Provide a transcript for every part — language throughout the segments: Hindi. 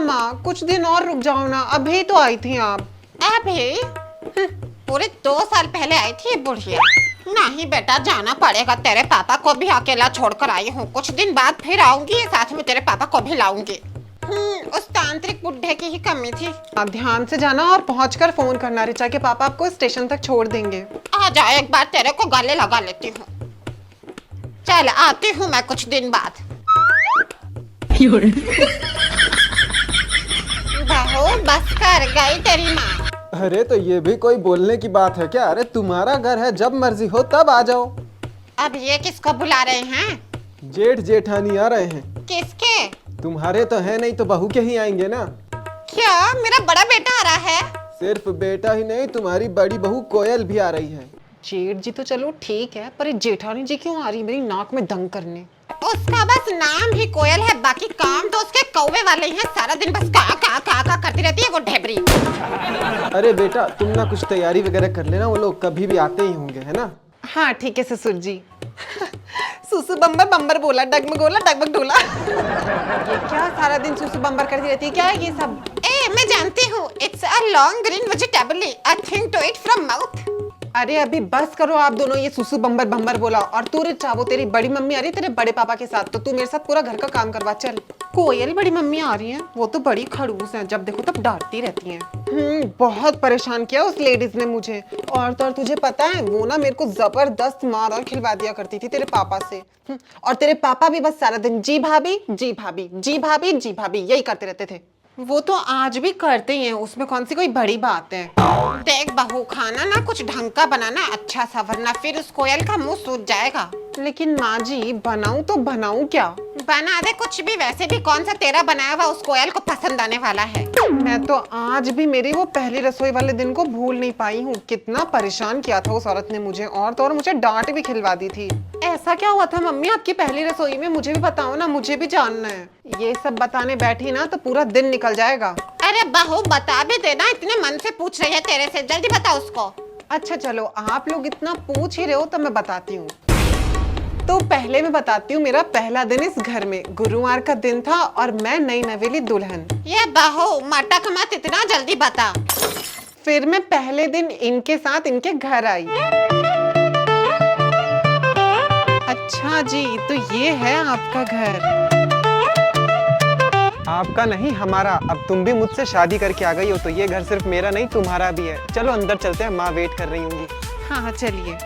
माँ, कुछ दिन और रुक जाओ ना, अभी तो आई थी आप। अभी पूरे 2 साल पहले आई थी ये बुढ़िया। नहीं बेटा, जाना पड़ेगा, तेरे पापा को भी अकेला छोड़कर आई हूँ। कुछ दिन बाद फिर आऊंगी, साथ में तेरे पापा को भी लाऊंगी। उस तांत्रिक बुढ़े की ही कमी थी। आप ध्यान से जाना और पहुंचकर फोन करना, रिचा के पापा आपको स्टेशन तक छोड़ देंगे। आ जा, एक बार तेरे को गले लगा लेती हूँ। चल आती हूँ मैं कुछ दिन बाद। बहू बस कर, गई तेरी माँ। अरे तो ये भी कोई बोलने की बात है क्या? अरे तुम्हारा घर है, जब मर्जी हो तब आ जाओ। अब ये किसको बुला रहे हैं? जेठ जेठानी आ रहे हैं। किसके? तुम्हारे तो है नहीं तो बहू के ही आएंगे ना। क्या मेरा बड़ा बेटा आ रहा है? सिर्फ बेटा ही नहीं, तुम्हारी बड़ी बहू कोयल भी आ रही है। जेठ जी तो चलो ठीक है, पर ये जेठानी जी क्यों आ रही मेरी नाक में दंग करने? उसका बस नाम ही कोयल है, बाकी काम तो उसके कौवे वाले ही हैं। सारा दिन बस का करती रहती है वो ढेबरी। अरे बेटा तुम ना कुछ तैयारी वगैरह कर लेना, वो लोग कभी भी आते ही होंगे, है ना? हाँ ठीक है ससुर जी। सुसु बम्बर बम्बर बोला, डगमगोला डगमग डोला। ये क्या सारा दिन सुसु बम्बर करती रहती है, क्या है ये सब? मैं जानती हूँ, it's a long green vegetable, a thing to eat from mouth. अरे अभी बस करो आप दोनों ये सुसु बम्बर बम्बर बोला। और तू रिचा, वो तेरी बड़ी मम्मी आ रही है तेरे बड़े पापा के साथ, तो तू मेरे साथ पूरा घर का काम करवा चल। कोयल बड़ी मम्मी आ रही है, वो तो बड़ी खड़ूस है, जब देखो तब डांटती रहती हैं। बहुत परेशान किया उस लेडीज ने मुझे। और तो और तुझे पता है, वो ना मेरे को जबरदस्त मार और खिलवा दिया करती थी तेरे पापा से। और तेरे पापा भी बस सारा दिन जी भाभी जी भाभी जी भाभी जी भाभी यही करते रहते थे। वो तो आज भी करते ही हैं, उसमें कौन सी कोई बड़ी बात है। देख बहू, खाना ना कुछ ढंग का बनाना अच्छा सा, वरना फिर उस कोयल का मुंह सूज जाएगा। लेकिन माँ जी बनाऊं तो बनाऊं क्या? बना दे कुछ भी, वैसे भी कौन सा तेरा बनाया हुआ उस कोयल को पसंद आने वाला है। मैं तो आज भी मेरी वो पहली रसोई वाले दिन को भूल नहीं पाई हूँ। कितना परेशान किया था उस औरत ने मुझे, और तो और मुझे डांट भी खिलवा दी थी। ऐसा क्या हुआ था मम्मी आपकी पहली रसोई में? मुझे भी बताओ ना, मुझे भी जानना है। ये सब बताने बैठी ना तो पूरा दिन निकल जाएगा। अरे बहू बता भी देना, इतने मन से पूछ रही है तेरे से, जल्दी बता उसको। अच्छा चलो, आप लोग इतना पूछ ही रहे हो तो मैं बताती हूँ। तो पहले मैं बताती हूँ, मेरा पहला दिन इस घर में गुरुवार का दिन था और मैं नई नवेली दुल्हन। ये बहू मटक मत, इतना जल्दी बता। फिर मैं पहले दिन इनके साथ इनके घर आई। अच्छा जी, तो ये है आपका घर। आपका नहीं हमारा। अब तुम भी मुझसे शादी करके आ गई हो, तो ये घर सिर्फ मेरा नहीं तुम्हारा भी है। चलो अंदर चलते हैं, माँ वेट कर रही होंगी। हाँ हाँ चलिए।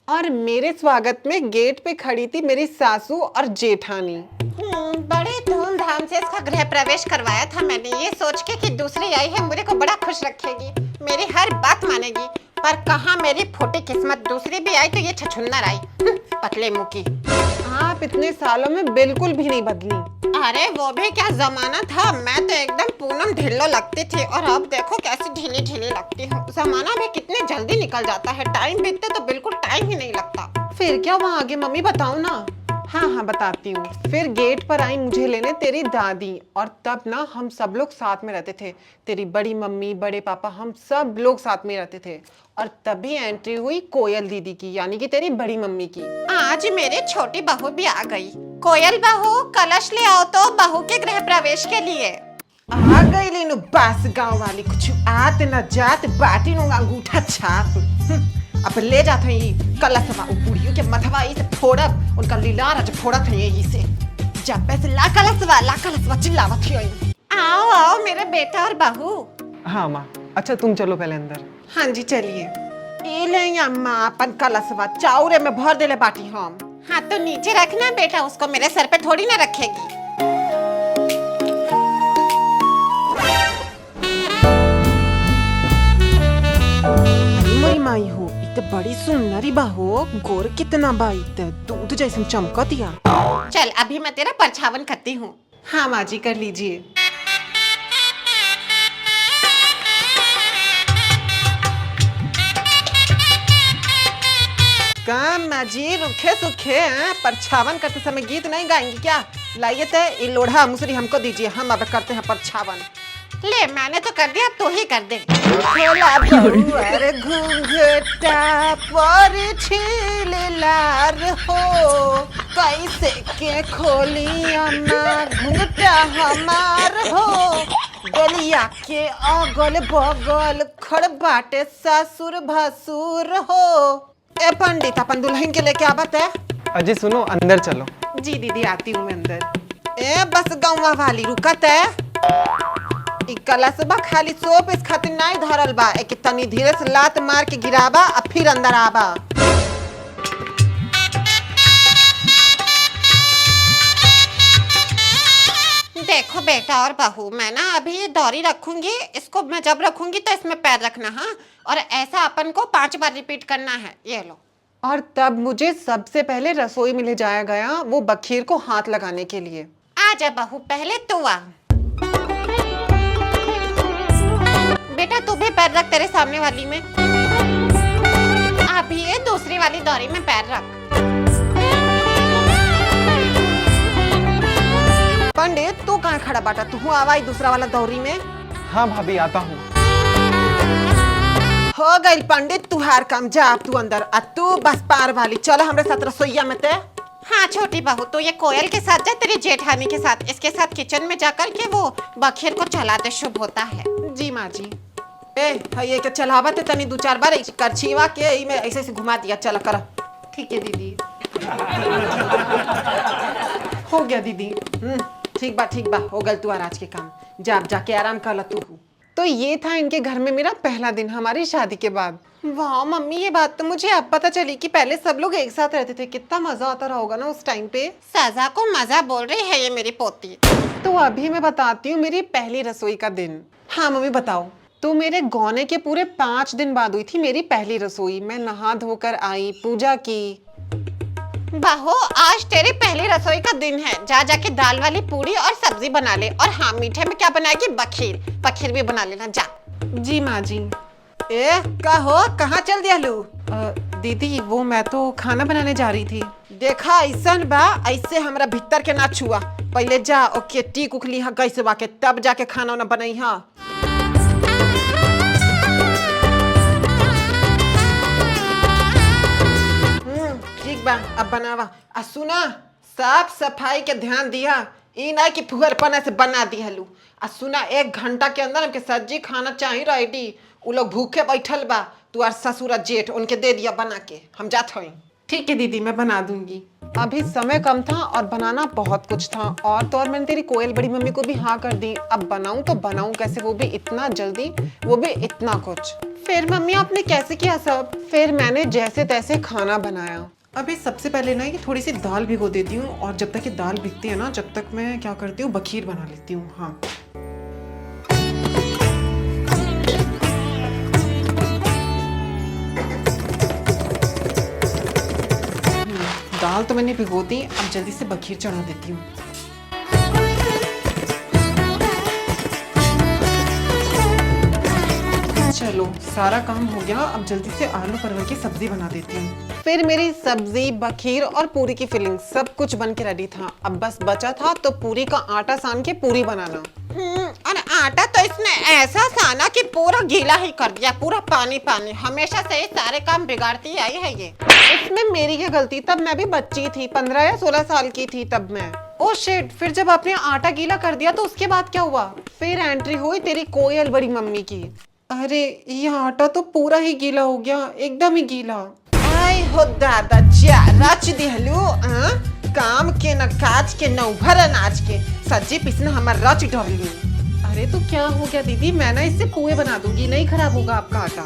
और मेरे स्वागत में गेट पे खड़ी थी मेरी सासू और जेठानी। बड़े धूमधाम से इसका गृह प्रवेश करवाया था मैंने, ये सोच के कि दूसरी आई है मुझे को बड़ा खुश रखेगी, मेरी हर बात मानेगी। पर कहाँ मेरी फूटी किस्मत, दूसरी भी आई तो ये छछुन्नर आई, पतले मुंह की। आप इतने सालों में बिल्कुल भी नहीं बदली। अरे वो भी क्या जमाना था, मैं तो एकदम पूनम ढिल्लो लगती थी, और अब देखो कैसी ढीली ढीली लगती हूँ। जमाना भी कितने जल्दी निकल जाता है, टाइम बीतते तो बिल्कुल टाइम ही नहीं लगता। फिर क्या वहाँ आगे मम्मी बताओ ना। हाँ हाँ बताती हूँ। फिर गेट पर आई मुझे लेने तेरी दादी, और तब ना हम सब लोग साथ में रहते थे। तेरी बड़ी मम्मी, बड़े पापा, हम सब लोग साथ में रहते थे। और तभी एंट्री हुई कोयल दीदी की, यानी कि तेरी बड़ी मम्मी की। आज मेरी छोटी बहू भी आ गई। कोयल बहू, कलश ले आओ तो बहू के गृह प्रवेश के लिए। आ गई लीनु बस, गाँव वाली कुछ आत न जात, बाटी नो अंगूठा छाप। अब ले जात हई कलशवा बुढ़ियों के मथवा से फोड़ब, उनका लीलार आज फोड़त है यही से। जब पैसे ला कलशवा चिल्लावत ही। आओ आओ मेरे बेटा और बहू। हाँ माँ। अच्छा तुम चलो पहले अंदर। हाँ जी चलिए। ये ले अम्मा अपन कलशवा चाउरे में भर देले बाटी हम। हाँ तो नीचे रखना बेटा, उसको मेरे सर पे थोड़ी ना रखेगी। मोरी माई हो, इत बड़ी सुंदरी बाहो, गोर कितना बाइत, दूध जैसे चमकतिया। चल अभी मैं तेरा परछावन करती हूँ। हाँ माँ जी कर लीजिए। काम माँ जी रुखे सुखे हैं, परछावन करते समय गीत नहीं गाएंगी क्या? लाइए तो ये लोढ़ा मुसरी हमको दीजिए, हम अब करते हैं परछावन। ले मैंने तो कर दिया, अब तू ही कर दे। खोला बहुअर घूंघटा पर छीलार हो, कैसे के खोली अम्मा घुंघटा हमार हो, डलिया के अगल बगल खड़ बाटे ससुर भसुर हो। ए पंडित अपन दुल्हन के लेके आवत है। अजी सुनो, अंदर चलो। जी दीदी आती हूँ मैं अंदर। ए बस गौवा वाली रुकत है। इ कलशबा खाली सोप इस खातिर नहीं धरल बा, एक तनी धीरे से लात मार के गिराबा और फिर अंदर आबा। देखो बेटा और बहू, मैं ना अभी ये दौरी रखूंगी, इसको मैं जब रखूंगी तो इसमें पैर रखना, हाँ, और ऐसा अपन को 5 बार रिपीट करना है। ये लो। और तब मुझे सबसे पहले रसोई में ले जाया गया वो बखीर को हाथ लगाने के लिए। आजा बहू, पहले तू आ। बेटा तू भी पैर रख तेरे सामने वाली में। अभी ये दूसरी वाली दौरी में पैर रख। पंडित तू कहाँ खड़ा बाटा, तू आवाई दूसरा वाला दौरी में। हाँ भाभी आता हूँ। हो गई पंडित तुहार काम, जा अब तू अंदर। आ तू बस पार वाली चलो हमरे साथ रसोईया में ते। हाँ छोटी बहू, तो ये कोयल के साथ जा, तेरी जेठानी के साथ, इसके साथ किचन में जाकर के वो बखीर को चला दे, शुभ होता है। जी माँ जी। ए ये के चलावत है तनी 2-4 बार करछीवा के ई में ऐसे ऐसे घुमा दिया, चला कर। ठीक है दीदी। हो गया दीदी। ठीक बा हो गल तू आज के काम, जा जाके आराम कर ला तू। तो ये था इनके घर में मेरा पहला दिन हमारी शादी के बाद। वाह मम्मी, ये बात तो मुझे अब पता चली कि पहले सब लोग एक साथ रहते थे। कितना मजा आता रहा होगा ना उस टाइम पे। सजा को मजा बोल रही है ये मेरी पोती। तो अभी मैं बताती हूँ मेरी पहली रसोई का दिन। हाँ मम्मी बताओ। तो मेरे गौने के पूरे 5 दिन बाद हुई थी मेरी पहली रसोई। मैं नहा धोकर आई, पूजा की। बहू आज तेरी पहली रसोई का दिन है, जा जाके दाल वाली पूरी और सब्जी बना ले। और हाँ, मीठे में क्या बनाएगी? बखीर। बखीर भी बना लेना, जा। जी माँ जी। ए का हो, कहाँ चल दिया लू? दीदी वो मैं तो खाना बनाने जा रही थी। देखा ऐसा बा, ऐसे हमरा भीतर के ना छुआ। पहले जा ओके टी कुकली हाँ कैसे बाके, तब जाके खाना वाना बनाई। हाँ ठीक बा, अब बनावा। आ सुना, साफ सफाई के ध्यान दिया, ई ना कि फुहरपना से बना दी हलू। आ सुना, 1 घंटा के अंदर हमके सब्जी खाना चाहिए रेडी। उ लोग भूखे बैठल बा, तू और ससुर जेठ उनके दे दिया बना के, हम जात हई। ठीक है दीदी, मैं बना दूंगी। अभी समय कम था और बनाना बहुत कुछ था। और तो और मैंने तेरी कोयल बड़ी मम्मी को भी हाँ कर दी। अब बनाऊं तो बनाऊं कैसे, वो भी इतना जल्दी, वो भी इतना कुछ। फिर मम्मी आपने कैसे किया सब? फिर मैंने जैसे तैसे खाना बनाया। अभी सबसे पहले ना ये थोड़ी सी दाल भिगो देती हूँ, और जब तक ये दाल भिगती है ना, जब तक मैं क्या करती हूँ, बखीर बना लेती हूँ। हाँ दाल तो मैंने भिगो दी, अब जल्दी से बखीर चढ़ा देती हूँ। चलो सारा काम हो गया, अब जल्दी से आलू परवल की सब्जी बना देती हूँ। फिर मेरी सब्जी, बखीर और पूरी की फिलिंग सब कुछ बन के रेडी था। अब बस बचा था तो पूरी का आटा सान के पूरी बनाना। और आटा तो इसने ऐसा साना कि पूरा गीला ही कर दिया, पूरा पानी पानी। हमेशा से ये सारे काम बिगाड़ती आई है ये। इसमें मेरी क्या गलती, तब मैं भी बच्ची थी, 15 या 16 साल की थी तब मैं। ओ शिट, फिर जब आपने आटा गीला कर दिया तो उसके बाद क्या हुआ? फिर एंट्री हुई तेरी कोयल बड़ी मम्मी की। अरे ये आटा तो पूरा ही गीला हो गया, एकदम ही गीला। आय हो दादा, जा रच दिहलू। काम के न काज के न उभर अनाज के, सब्जी पिसना हमार रच डरलू। अरे तो क्या हो गया दीदी, मैं ना इससे पुए बना दूंगी, नहीं खराब होगा आपका आटा।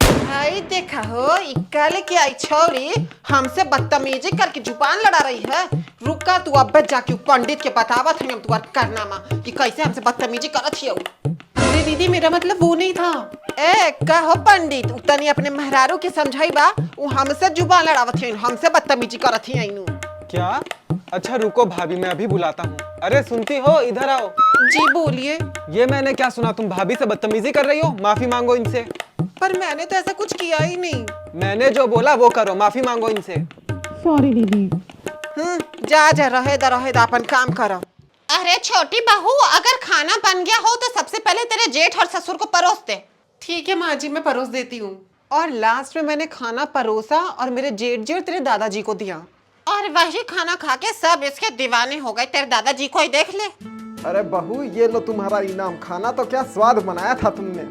भाई देखा हो, कल की आई छौरी हमसे बदतमीजी करके जुबान लड़ा रही है। रुका तू, अब जाके पंडित के बतावत है तू करनामा कि कैसे हमसे बदतमीजी करत हियो। अरे दीदी मेरा मतलब वो नहीं था। ए कहो पंडित, उतनी अपने मेहरारू के समझाई बा, वो हमसे जुबान लड़ावत है, हमसे बदतमीजी करत ही आइनु। क्या? अच्छा रुको भाभी, मैं अभी बुलाता हूँ। अरे सुनती हो, इधर आओ। जी बोलिए। ये मैंने क्या सुना, तुम भाभी से बदतमीजी कर रही हो? माफी मांगो इनसे। पर मैंने तो ऐसा कुछ किया ही नहीं। मैंने जो बोला वो करो, माफी मांगो इनसे। सॉरी दीदी। जा जा, रहे दा अपन काम करो। अरे छोटी बहू, अगर खाना बन गया हो तो सबसे पहले तेरे जेठ और ससुर को परोस दे। ठीक है माँ जी, मैं परोस देती हूँ। और लास्ट में मैंने खाना परोसा और मेरे जेठ जी और तेरे दादाजी को दिया। और वही खाना खा के सब इसके दीवाने हो गए। तेरे दादाजी को ही देख ले। अरे बहू, ये लो तुम्हारा इनाम। खाना तो क्या स्वाद बनाया था तुमने।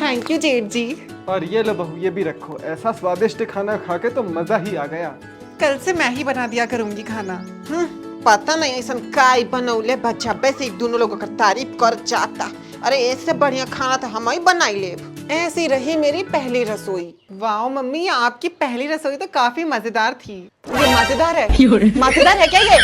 थैंक यू जेठ जी। और ये लो बहू, ये भी रखो। ऐसा स्वादिष्ट खाना खा के तो मजा ही आ गया। कल से मैं ही बना दिया करूंगी खाना। पता नहीं ऐसा काई बनौले बच्चा से दोनों लोगों का तारीफ कर जाता। अरे इससे बढ़िया खाना तो हम ही बनाई ले। ऐसी रही मेरी पहली रसोई। वाह मम्मी, आपकी पहली रसोई तो काफी मजेदार थी। ये मजेदार है? मजेदार है क्या ये?